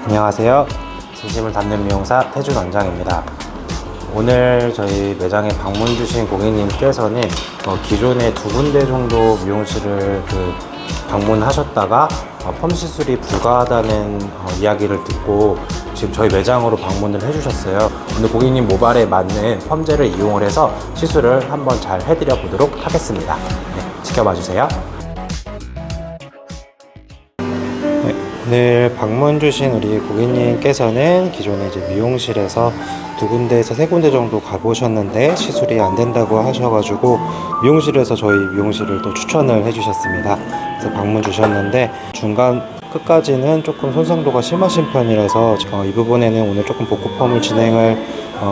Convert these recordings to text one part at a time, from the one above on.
안녕하세요. 진심을 담는 미용사 태준 원장입니다. 오늘 저희 매장에 방문 주신 고객님께서는 기존에 2군데 정도 미용실을 방문하셨다가 펌 시술이 불가하다는 이야기를 듣고 지금 저희 매장으로 방문을 해주셨어요. 오늘 고객님 모발에 맞는 펌젤을 이용을 해서 시술을 한번 잘 해드려 보도록 하겠습니다. 네, 지켜봐 주세요. 오늘 방문 주신 우리 고객님께서는 기존에 이제 미용실에서 2군데에서 3군데 정도 가보셨는데 시술이 안 된다고 하셔가지고 미용실에서 저희 미용실을 또 추천을 해주셨습니다. 그래서 방문 주셨는데 중간 끝까지는 조금 손상도가 심하신 편이라서 이 부분에는 오늘 조금 복구펌을 진행을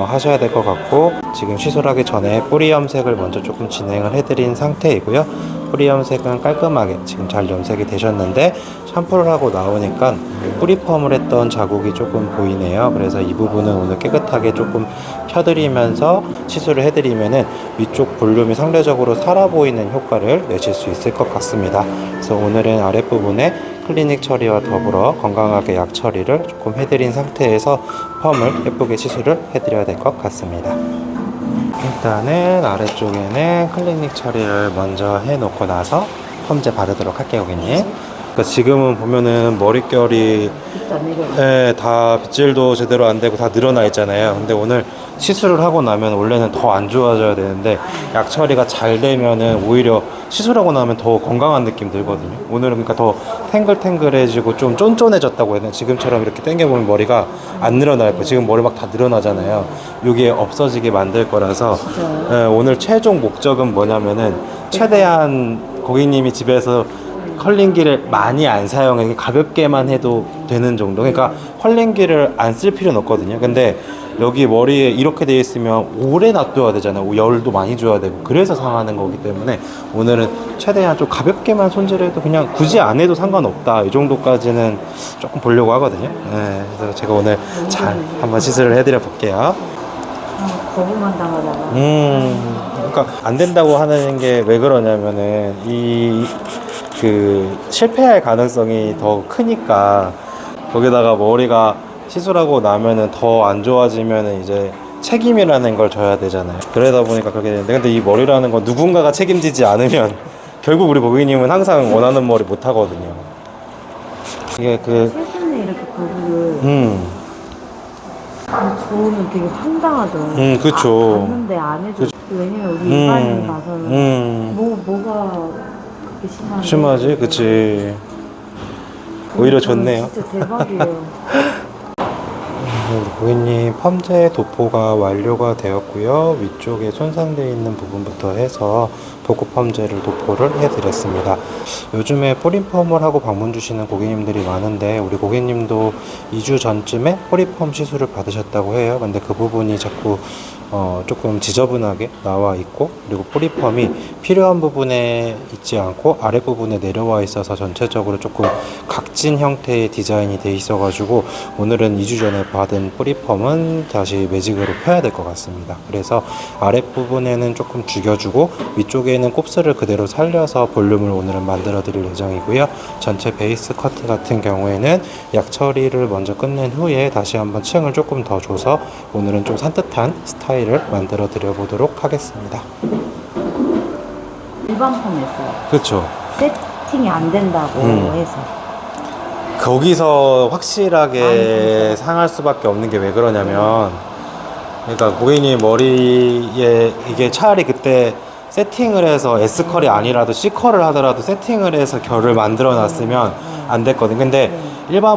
하셔야 될 것 같고, 지금 시술하기 전에 뿌리 염색을 먼저 조금 진행을 해드린 상태이고요. 뿌리 염색은 깔끔하게 지금 잘 염색이 되셨는데 샴푸를 하고 나오니까 뿌리 펌을 했던 자국이 조금 보이네요. 그래서 이 부분은 오늘 깨끗하게 조금 펴드리면서 시술을 해드리면은 위쪽 볼륨이 상대적으로 살아 보이는 효과를 내실 수 있을 것 같습니다. 그래서 오늘은 아랫부분에 클리닉 처리와 더불어 건강하게 약 처리를 조금 해드린 상태에서 펌을 예쁘게 시술을 해드려야 될 것 같습니다. 일단은 아래쪽에는 클리닉 처리를 먼저 해놓고 나서 펌제 바르도록 할게요, 고객님. 그러니까 지금은 보면은 머릿결이 다 빗질도 제대로 안 되고 다 늘어나 있잖아요. 근데 오늘 시술을 하고 나면 원래는 더 안 좋아져야 되는데 약 처리가 잘 되면은 오히려 시술하고 나면 더 건강한 느낌 들거든요. 오늘은 그러니까 더 탱글탱글해지고 좀 쫀쫀해졌다고 해야 되나? 지금처럼 이렇게 당겨보면 머리가 안 늘어날 거예요. 지금 머리 막 다 늘어나잖아요. 이게 없어지게 만들 거라서 오늘 최종 목적은 뭐냐면은 최대한 고객님이 집에서 컬링기를 많이 안 사용해 가볍게만 해도 되는 정도. 그러니까 컬링기를 안 쓸 필요는 없거든요. 근데 여기 머리에 이렇게 돼 있으면 오래 놔둬야 되잖아요. 열도 많이 줘야 되고, 그래서 상하는 거기 때문에 오늘은 최대한 좀 가볍게만 손질해도 그냥 굳이 안 해도 상관없다, 이 정도까지는 조금 보려고 하거든요. 네, 그래서 제가 오늘 잘 한번 시술을 해드려 볼게요. 거부만 당하다가. 그러니까 안 된다고 하는 게 왜 그러냐면은 실패할 가능성이 더 크니까. 거기다가 머리가 시술하고 나면은 더 안 좋아지면은 이제 책임이라는 걸 져야 되잖아요. 그러다 보니까 그렇게 되는데, 근데 이 머리라는 건 누군가가 책임지지 않으면 결국 우리 고객님은 항상 원하는 머리 못 하거든요. 이게 최근에 이렇게 거부를 좋으면 되게 황당하죠. 그쵸. 봤는데 안 해줘. 왜냐면 우리 일반인 봐서는 뭐가 그렇게 심하지? 그치. 오히려 좋네요. 진짜 대박이에요. 우리 고객님 펌제 도포가 완료가 되었고요. 위쪽에 손상되어 있는 부분부터 해서 복구 펌제를 도포를 해드렸습니다. 요즘에 뿌리펌을 하고 방문 주시는 고객님들이 많은데 우리 고객님도 2주 전쯤에 뿌리펌 시술을 받으셨다고 해요. 근데 그 부분이 자꾸 조금 지저분하게 나와 있고, 그리고 뿌리펌이 필요한 부분에 있지 않고 아랫부분에 내려와 있어서 전체적으로 조금 각진 형태의 디자인이 돼 있어 가지고 오늘은 2주 전에 받은 뿌리펌은 다시 매직으로 펴야 될 것 같습니다. 그래서 아랫부분에는 조금 죽여주고 위쪽에는 곱슬을 그대로 살려서 볼륨을 오늘은 만들어 드릴 예정이고요. 전체 베이스 커트 같은 경우에는 약 처리를 먼저 끝낸 후에 다시 한번 층을 조금 더 줘서 오늘은 좀 산뜻한 스타일을 만들어 드려 보도록 하겠습니다. 일반 펌했어요. 그렇죠. 세팅이 안 된다고 해서. 거기서 확실하게 상할 수밖에 없는 게 왜 그러냐면, 그러니까 고객님 머리에 이게 차라리 그때 세팅을 해서 S컬이 아니라도 C컬을 하더라도 세팅을 해서 결을 만들어 놨으면 안 됐거든. 근데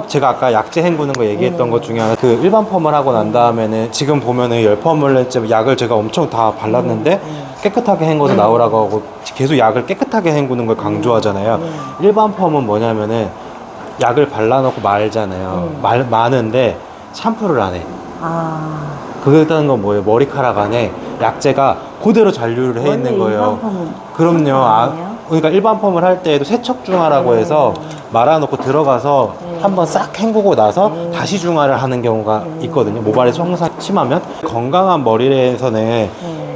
제가 아까 약재 헹구는 거 얘기했던 것 중에 하나, 일반 펌을 하고 난 다음에는 지금 보면은 열 펌을 했지만 약을 제가 엄청 다 발랐는데 깨끗하게 헹궈서 나오라고 하고 계속 약을 깨끗하게 헹구는 걸 강조하잖아요. 일반 펌은 뭐냐면은 약을 발라놓고 말잖아요. 마는데 샴푸를 안 해. 그랬다는 건 뭐예요? 머리카락 안에 약재가 그대로 잔류를 해 있는 거예요. 그럼요. 그러니까 일반 펌을 할 때에도 세척 중화라고 해서 말아놓고 들어가서 한번 싹 헹구고 나서 다시 중화를 하는 경우가 있거든요. 모발에 손상 심하면. 건강한 머리에서는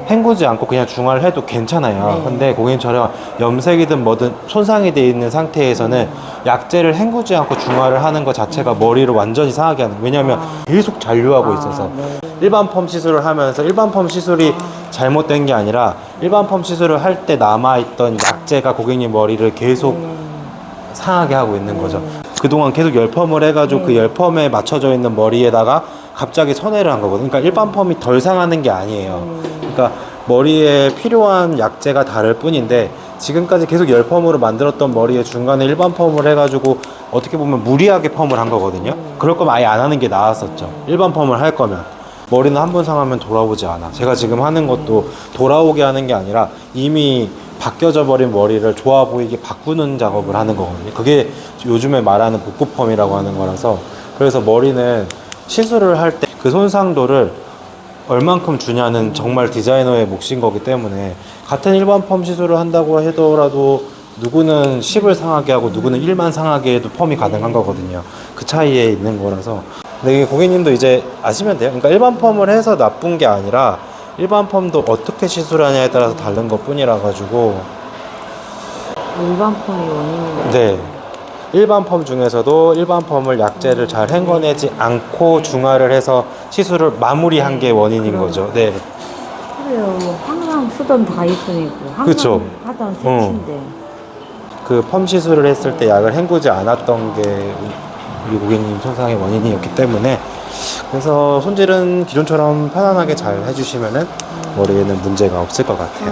헹구지 않고 그냥 중화를 해도 괜찮아요. 네. 근데 고객님처럼 염색이든 뭐든 손상이 돼 있는 상태에서는 약재를 헹구지 않고 중화를 하는 것 자체가 머리를 완전히 상하게 하는 거예요. 왜냐하면 계속 잔류하고 있어서 네. 일반 펌 시술을 하면서 일반 펌 시술이 잘못된 게 아니라 일반 펌 시술을 할 때 남아있던 약재가 고객님 머리를 계속 상하게 하고 있는 거죠. 그동안 계속 열펌을 해가지고 그 열펌에 맞춰져 있는 머리에다가 갑자기 선회를 한 거거든요. 그러니까 일반 펌이 덜 상하는 게 아니에요. 그러니까 머리에 필요한 약재가 다를 뿐인데 지금까지 계속 열펌으로 만들었던 머리에 중간에 일반 펌을 해가지고 어떻게 보면 무리하게 펌을 한 거거든요. 그럴 거면 아예 안 하는 게 나았었죠. 일반 펌을 할 거면. 머리는 한 번 상하면 돌아오지 않아. 제가 지금 하는 것도 돌아오게 하는 게 아니라 이미 바뀌어져 버린 머리를 좋아 보이게 바꾸는 작업을 하는 거거든요. 그게 요즘에 말하는 복구펌이라고 하는 거라서, 그래서 머리는 시술을 할 때 그 손상도를 얼만큼 주냐는 정말 디자이너의 몫인 거기 때문에, 같은 일반 펌 시술을 한다고 하더라도 누구는 10을 상하게 하고 누구는 1만 상하게 해도 펌이 가능한 거거든요. 그 차이에 있는 거라서. 근데 고객님도 이제 아시면 돼요. 그러니까 일반 펌을 해서 나쁜 게 아니라 일반 펌도 어떻게 시술하냐에 따라서 다른 것 뿐이라 가지고. 일반 펌이 원인이. 네. 일반 펌 중에서도 일반 펌을 약재를 잘 헹궈내지 않고 중화를 해서 시술을 마무리한 게 원인인 거죠. 네. 그래요. 항상 쓰던 다이슨이고 항상 그쵸. 하던 세치인데. 그 펌 시술을 했을 때 약을 헹구지 않았던 게 우리 고객님 손상의 원인이었기 때문에, 그래서 손질은 기존처럼 편안하게 잘 해주시면은 머리에는 문제가 없을 것 같아요.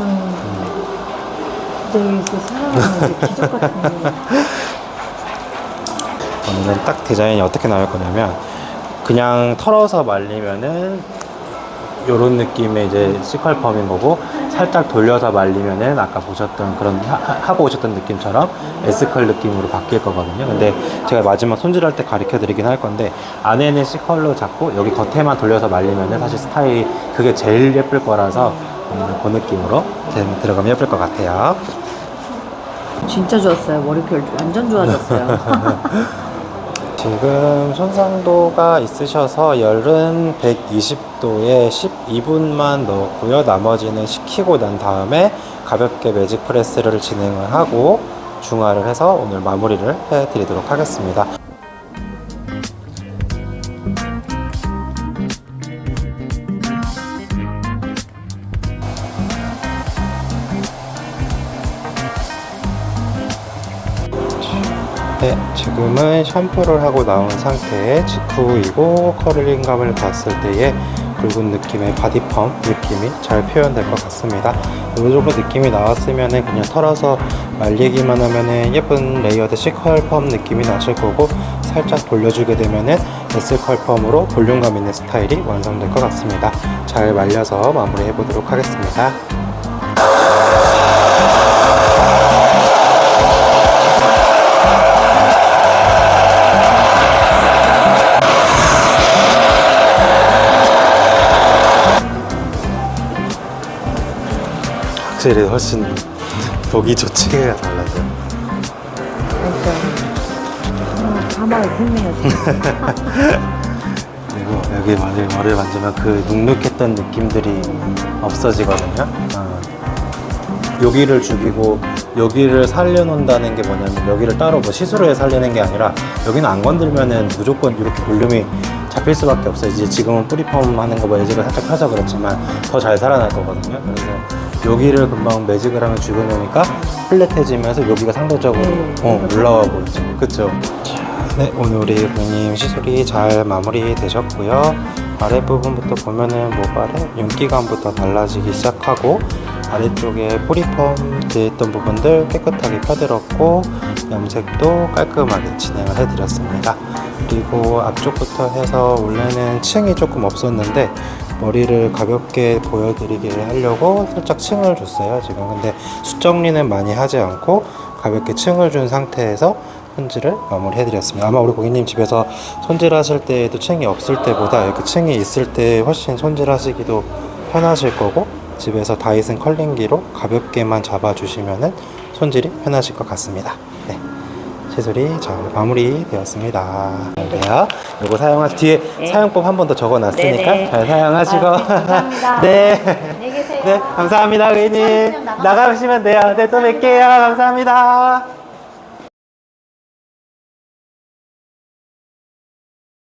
여기서 사랑하는 게 기적 같은. 오늘은 딱 디자인이 어떻게 나올 거냐면, 그냥 털어서 말리면은 요런 느낌의 이제 시컬 펌인 거고, 살짝 돌려서 말리면은 아까 보셨던 그런 하고 오셨던 느낌처럼 S컬 느낌으로 바뀔 거거든요. 근데 제가 마지막 손질할 때 가르쳐 드리긴 할 건데, 안에는 C컬로 잡고 여기 겉에만 돌려서 말리면은 사실 스타일이 그게 제일 예쁠 거라서 그 느낌으로 들어가면 예쁠 것 같아요. 진짜 좋았어요. 머리결 완전 좋아졌어요. 지금 손상도가 있으셔서 열은 120도에 12분만 넣었고요. 나머지는 식히고 난 다음에 가볍게 매직 프레스를 진행을 하고 중화를 해서 오늘 마무리를 해드리도록 하겠습니다. 네, 지금은 샴푸를 하고 나온 상태의 직후이고 커링감을 봤을 때의 굵은 느낌의 바디펌 느낌이 잘 표현될 것 같습니다. 이 정도 느낌이 나왔으면 그냥 털어서 말리기만 하면 예쁜 레이어드 C컬 펌 느낌이 나실 거고, 살짝 돌려주게 되면 S컬 펌으로 볼륨감 있는 스타일이 완성될 것 같습니다. 잘 말려서 마무리해 보도록 하겠습니다. 확실히 훨씬 보기 좋지가 달라져요. 가마에 생명이 그리고 여기 머리를 만지면 그 눅눅했던 느낌들이 없어지거든요. 여기를 죽이고 여기를 살려놓는다는 게 뭐냐면, 여기를 따로 뭐 시술을 살리는 게 아니라 여기는 안 건들면은 무조건 이렇게 볼륨이 잡힐 수밖에 없어요. 이제 지금은 뿌리펌 하는 거 매직을 살짝 펴서 그렇지만 더 잘 살아날 거거든요. 그래서 여기를 금방 매직을 하면 죽여놓으니까 플랫해지면서 여기가 상대적으로 올라와 보이죠. 그쵸? 네, 오늘 우리 고객님 시술이 잘 마무리 되셨고요. 아랫부분부터 보면은 모발에 윤기감부터 달라지기 시작하고, 아래쪽에 뿌리펌 되어있던 부분들 깨끗하게 펴들었고, 염색도 깔끔하게 진행을 해드렸습니다. 그리고 앞쪽부터 해서 원래는 층이 조금 없었는데 머리를 가볍게 보여드리게 하려고 살짝 층을 줬어요 지금. 근데 숱정리는 많이 하지 않고 가볍게 층을 준 상태에서 손질을 마무리 해드렸습니다. 아마 우리 고객님 집에서 손질하실 때에도 층이 없을 때보다 이렇게 층이 있을 때 훨씬 손질하시기도 편하실 거고, 집에서 다이슨 컬링기로 가볍게만 잡아주시면 손질이 편하실 것 같습니다. 네, 시술이 잘 마무리 되었습니다. 그래요. 이거 사용하시 뒤에 사용법 한 번 더 적어놨으니까 네네. 잘 사용하시고. 감사합니다. 네. 안녕히 계세요. 네, 감사합니다, 고객님. 그냥 나가- 나가시면 돼요. 네, 또 뵐게요. 감사합니다.